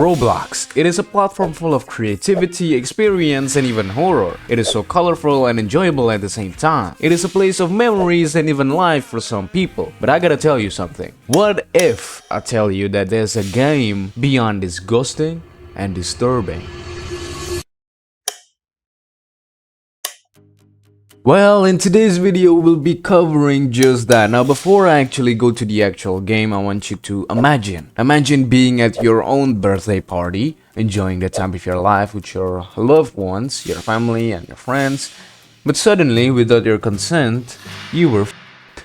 Roblox. It is a platform full of creativity, experience, and even horror. It is so colorful and enjoyable at the same time. It is a place of memories and even life for some people. But I gotta tell you something. What if I tell you that there's a game beyond disgusting and disturbing? Well, in today's video, we'll be covering just that. Now, before I actually go to the actual game, I want you to imagine being at your own birthday party, enjoying the time of your life with your loved ones, your family, and your friends. But suddenly, without your consent, you were f***ed.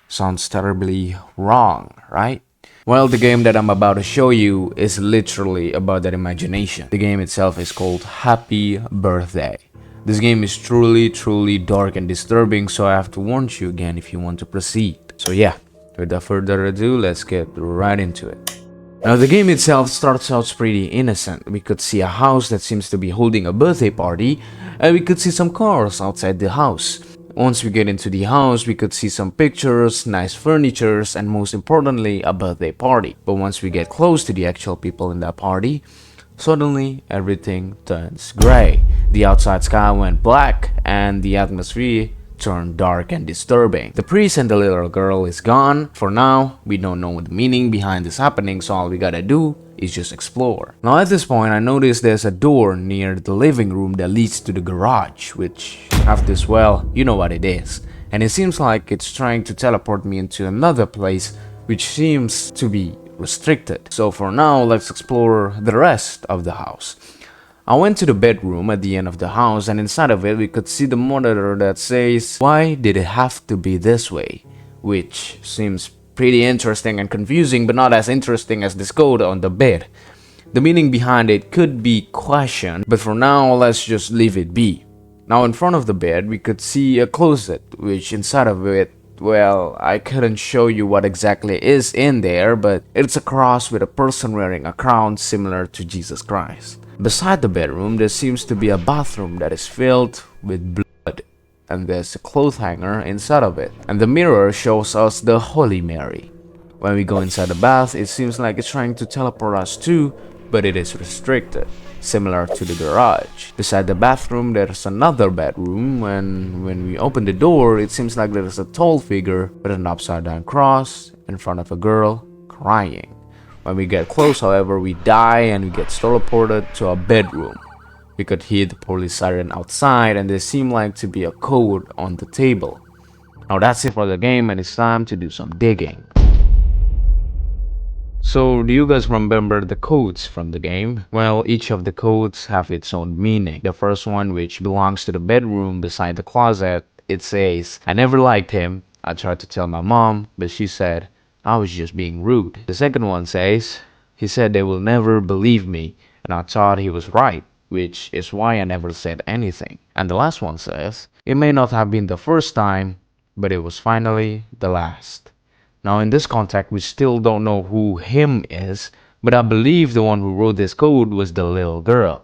Sounds terribly wrong, right? Well, the game that I'm about to show you is literally about that imagination. The game itself is called Happy Birthday. This game is truly dark and disturbing, so I have to warn you again if you want to proceed. So yeah, without further ado, let's get right into it. Now, the game itself starts out pretty innocent. We could see a house that seems to be holding a birthday party, and we could see some cars outside the house. Once we get into the house, we could see some pictures, nice furnitures, and most importantly, a birthday party. But once we get close to the actual people in that party, suddenly everything turns gray. The outside sky went black and the atmosphere turned dark and disturbing. The priest and the little girl is gone. For now, we don't know the meaning behind this happening, so all we gotta do is just explore. Now, at this point, I noticed there's a door near the living room that leads to the garage, which have this, well, you know what it is. And it seems like it's trying to teleport me into another place, which seems to be restricted. So for now, let's explore the rest of the house. I went to the bedroom at the end of the house, and inside of it we could see the monitor that says, "Why did it have to be this way?" Which seems pretty interesting and confusing, but not as interesting as this code on the bed. The meaning behind it could be questioned, but for now let's just leave it be. Now, in front of the bed we could see a closet, which inside of it, well, I couldn't show you what exactly is in there, but it's a cross with a person wearing a crown similar to Jesus Christ. Beside the bedroom, there seems to be a bathroom that is filled with blood, and there's a clothes hanger inside of it. And the mirror shows us the Holy Mary. When we go inside the bath, it seems like it's trying to teleport us too, but it is restricted, similar to the garage. Beside the bathroom, there's another bedroom, and when we open the door, it seems like there's a tall figure with an upside down cross in front of a girl crying. When we get close, however, we die and we get teleported to a bedroom. We could hear the police siren outside, and there seemed like to be a code on the table. Now that's it for the game, and it's time to do some digging. So, do you guys remember the codes from the game? Well, each of the codes have its own meaning. The first one, which belongs to the bedroom beside the closet, it says, "I never liked him. I tried to tell my mom, but she said I was just being rude." The second one says, "He said they will never believe me, and I thought he was right, which is why I never said anything." And the last one says, "It may not have been the first time, but it was finally the last." Now, in this context, we still don't know who him is, but I believe the one who wrote this code was the little girl.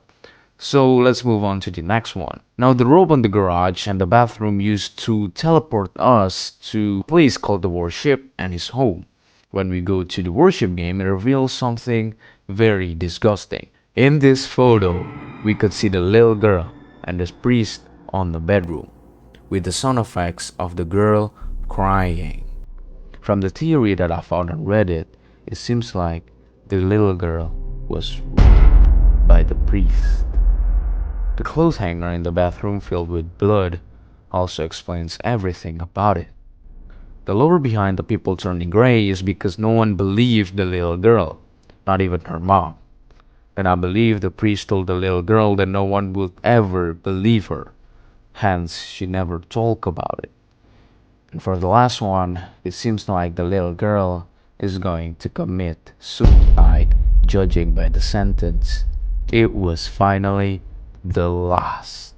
So let's move on to the next one. Now, the rope on the garage and the bathroom used to teleport us to a place called the worship and his home. When we go to the worship game, it reveals something very disgusting. In this photo, we could see the little girl and the priest on the bedroom, with the sound effects of the girl crying. From the theory that I found on Reddit, it seems like the little girl was raped by the priest. The clothes hanger in the bathroom filled with blood also explains everything about it. The lore behind the people turning gray is because no one believed the little girl, not even her mom. And I believe the priest told the little girl that no one would ever believe her, hence she never talked about it. And for the last one, it seems like the little girl is going to commit suicide, judging by the sentence. It was finally the last.